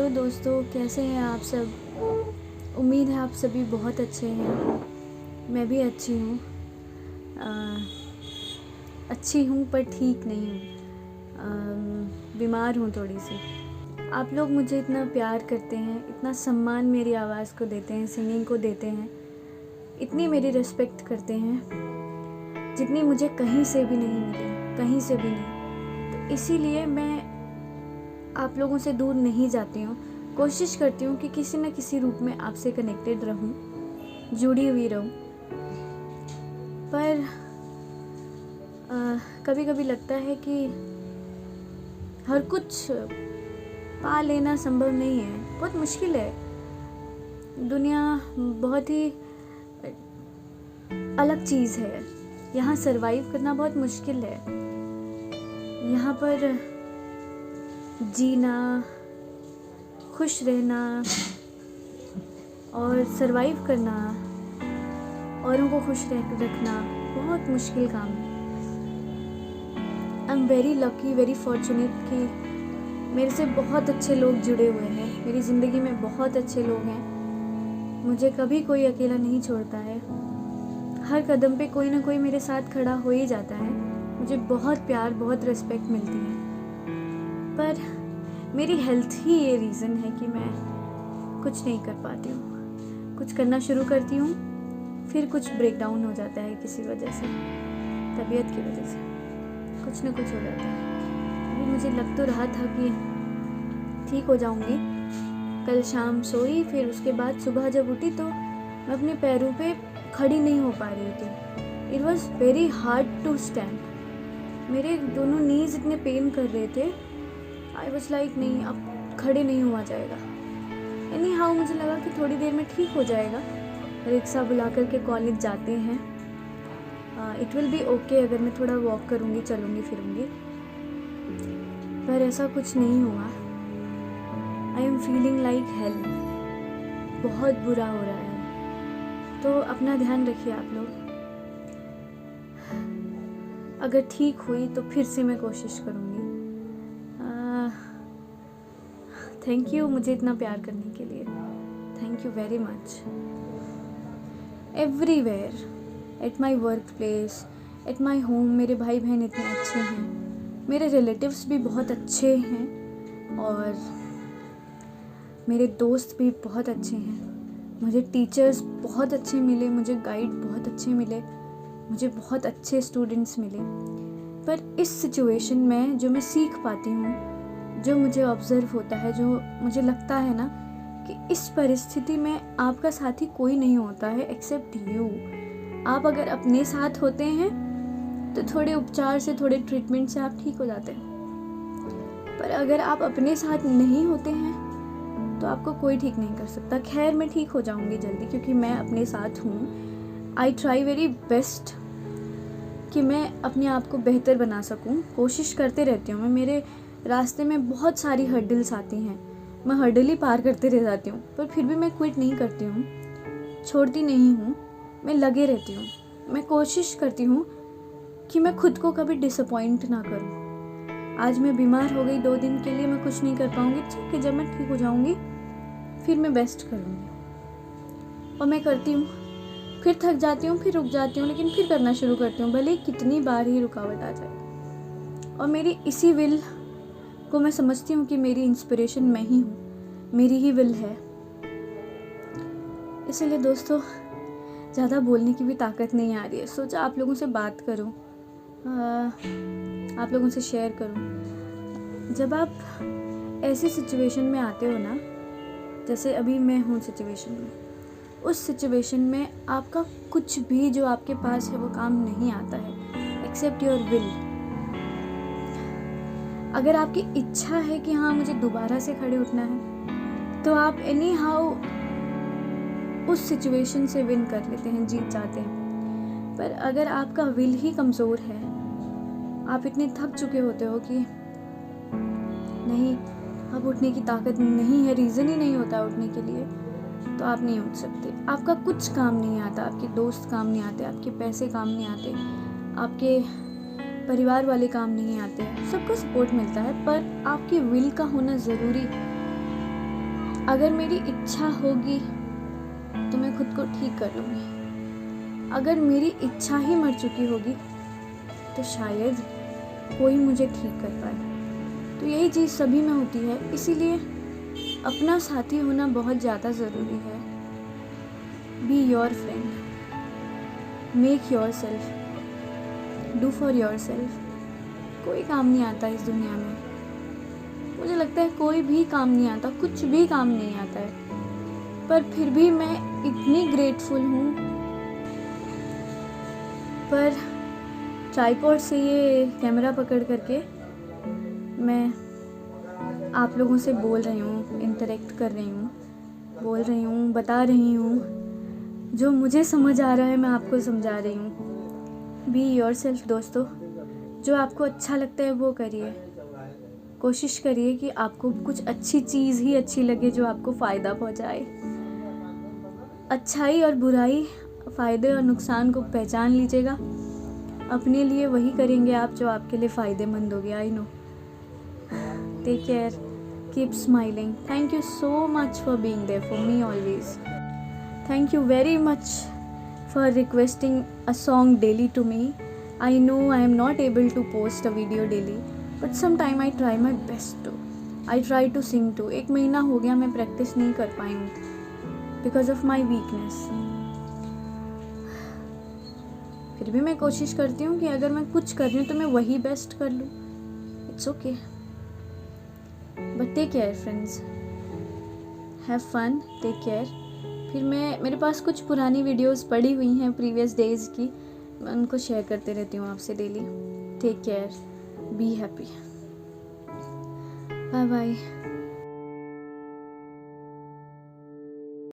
Hello दोस्तों, कैसे हैं आप सब। उम्मीद है आप सभी बहुत अच्छे हैं। मैं भी अच्छी हूँ। अच्छी हूँ पर ठीक नहीं हूँ। बीमार हूँ थोड़ी सी। आप लोग मुझे इतना प्यार करते हैं, इतना सम्मान मेरी आवाज़ को देते हैं, सिंगिंग को देते हैं, इतनी मेरी रिस्पेक्ट करते हैं जितनी मुझे कहीं से भी नहीं मिली, कहीं से भी नहीं। तो इसीलिए मैं आप लोगों से दूर नहीं जाती हूँ। कोशिश करती हूँ कि किसी न किसी रूप में आपसे कनेक्टेड रहूँ, जुड़ी हुई रहूँ। पर कभी कभी लगता है कि हर कुछ पा लेना संभव नहीं है, बहुत मुश्किल है। दुनिया बहुत ही अलग चीज़ है। यहाँ सरवाइव करना बहुत मुश्किल है। यहाँ पर जीना, खुश रहना और सरवाइव करना, औरों को खुश रखना बहुत मुश्किल काम है। I am very lucky, very fortunate कि मेरे से बहुत अच्छे लोग जुड़े हुए हैं। मेरी ज़िंदगी में बहुत अच्छे लोग हैं। मुझे कभी कोई अकेला नहीं छोड़ता है। हर कदम पे कोई ना कोई मेरे साथ खड़ा हो ही जाता है। मुझे बहुत प्यार, बहुत रिस्पेक्ट मिलती है। पर मेरी हेल्थ ही ये रीज़न है कि मैं कुछ नहीं कर पाती हूँ। कुछ करना शुरू करती हूँ, फिर कुछ ब्रेक डाउन हो जाता है किसी वजह से, तबीयत की वजह से कुछ ना कुछ हो जाता है। अभी मुझे लग तो रहा था कि ठीक हो जाऊँगी। कल शाम सोई, फिर उसके बाद सुबह जब उठी तो मैं अपने पैरों पे खड़ी नहीं हो पा रही थी। It was very hard to stand. मेरे दोनों नीज़ इतने पेन कर रहे थे। आई वॉज लाइक नहीं, अब खड़े नहीं हुआ जाएगा। एनी हाउ मुझे लगा कि थोड़ी देर में ठीक हो जाएगा। रिक्शा बुला कर के कॉलेज जाते हैं। इट विल बी ओके अगर मैं थोड़ा वॉक करूँगी, चलूँगी फिरूँगी। पर ऐसा कुछ नहीं हुआ। I am feeling like hell. बहुत बुरा हो रहा है। तो अपना ध्यान रखिए आप लोग। अगर ठीक हुई तो फिर से मैं कोशिश करूँगी। थैंक यू मुझे इतना प्यार करने के लिए। Thank you very much. Everywhere, at my work place, at my home, मेरे भाई बहन इतने अच्छे हैं। मेरे रिलेटिव्स भी बहुत अच्छे हैं और मेरे दोस्त भी बहुत अच्छे हैं। मुझे टीचर्स बहुत अच्छे मिले, मुझे गाइड बहुत अच्छे मिले, मुझे बहुत अच्छे स्टूडेंट्स मिले। पर इस सिचुएशन में जो मैं सीख पाती हूँ, जो मुझे ऑब्ज़र्व होता है, जो मुझे लगता है ना कि इस परिस्थिति में आपका साथी कोई नहीं होता है एक्सेप्ट यू। आप अगर अपने साथ होते हैं तो थोड़े उपचार से, थोड़े ट्रीटमेंट से आप ठीक हो जाते हैं। पर अगर आप अपने साथ नहीं होते हैं तो आपको कोई ठीक नहीं कर सकता। खैर मैं ठीक हो जाऊंगी जल्दी क्योंकि मैं अपने साथ हूँ। आई ट्राई वेरी बेस्ट कि मैं अपने आप को बेहतर बना सकूँ। कोशिश करते रहती हूँ मैं। मेरे रास्ते में बहुत सारी हर्डल्स आती हैं, मैं हर्डल ही पार करते रह जाती हूँ। पर फिर भी मैं क्विट नहीं करती हूँ, छोड़ती नहीं हूँ। मैं लगे रहती हूँ। मैं कोशिश करती हूँ कि मैं खुद को कभी डिसअपॉइंट ना करूँ। आज मैं बीमार हो गई 2 दिन के लिए, मैं कुछ नहीं कर पाऊँगी। ठीक है, जब मैं ठीक हो जाऊँगी फिर मैं बेस्ट करूँगी। और मैं करती हूँ। फिर थक जाती हूँ, फिर रुक जाती हूँ, लेकिन फिर करना शुरू करती हूँ, भले कितनी बार ही रुकावट आ जाए। और मेरी इसी विल को मैं समझती हूँ कि मेरी इंस्पिरेशन मैं ही हूँ, मेरी ही विल है। इसलिए दोस्तों, ज़्यादा बोलने की भी ताकत नहीं आ रही है। सोचा आप लोगों से बात करूँ, आप लोगों से शेयर करूँ। जब आप ऐसी सिचुएशन में आते हो ना, जैसे अभी मैं हूँ सिचुएशन में, उस सिचुएशन में आपका कुछ भी जो आपके पास है वो काम नहीं आता है एक्सेप्ट योर विल। अगर आपकी इच्छा है कि हाँ मुझे दोबारा से खड़े उठना है तो आप एनी हाउ उस सिचुएशन से विन कर लेते हैं, जीत जाते हैं। पर अगर आपका विल ही कमज़ोर है, आप इतने थक चुके होते हो कि नहीं अब उठने की ताकत नहीं है, रीज़न ही नहीं होता उठने के लिए, तो आप नहीं उठ सकते। आपका कुछ काम नहीं आता, आपके दोस्त काम नहीं आते, आपके पैसे काम नहीं आते, आपके परिवार वाले काम नहीं आते। सबको सपोर्ट मिलता है पर आपकी विल का होना ज़रूरी है। अगर मेरी इच्छा होगी तो मैं खुद को ठीक कर लूँगी। अगर मेरी इच्छा ही मर चुकी होगी तो शायद कोई मुझे ठीक कर पाए। तो यही चीज़ सभी में होती है, इसीलिए अपना साथी होना बहुत ज़्यादा ज़रूरी है। Be your friend, make your self, do for your self. कोई काम नहीं आता इस दुनिया में, मुझे लगता है कोई भी काम नहीं आता, कुछ भी काम नहीं आता है, पर फिर भी मैं इतनी ग्रेटफुल हूँ। पर ट्राइपॉड से ये कैमरा पकड़ करके मैं आप लोगों से बोल रही हूँ, इंटरेक्ट कर रही हूँ, बोल रही हूँ, बता रही हूँ, जो मुझे समझ आ रहा है मैं आपको समझा रही हूँ। बी योर सेल्फ दोस्तों, जो आपको अच्छा लगता है वो करिए। कोशिश करिए कि आपको कुछ अच्छी चीज़ ही अच्छी लगे जो आपको फ़ायदा पहुँचाए। अच्छाई और बुराई, फ़ायदे और नुकसान को पहचान लीजिएगा। अपने लिए वही करेंगे आप जो आपके लिए फ़ायदेमंद होगी। I know. Take care, keep smiling. Thank you so much for being there for me always. Thank you very much for requesting a song daily to me. I know I am not able to post a video daily, but sometime I try my best to. I try to sing too. 1 महीना हो गया मैं practice नहीं कर पाई हूँ because of my weakness. फिर भी मैं कोशिश करती हूँ कि अगर मैं कुछ कर रही हूँ तो मैं वही बेस्ट कर लूँ. It's okay. But take care friends. Have fun. Take care. फिर मेरे पास कुछ पुरानी वीडियोस पड़ी हुई हैं प्रीवियस डेज़ की, मैं उनको शेयर करते रहती हूँ आपसे daily. Take care, be happy, bye bye.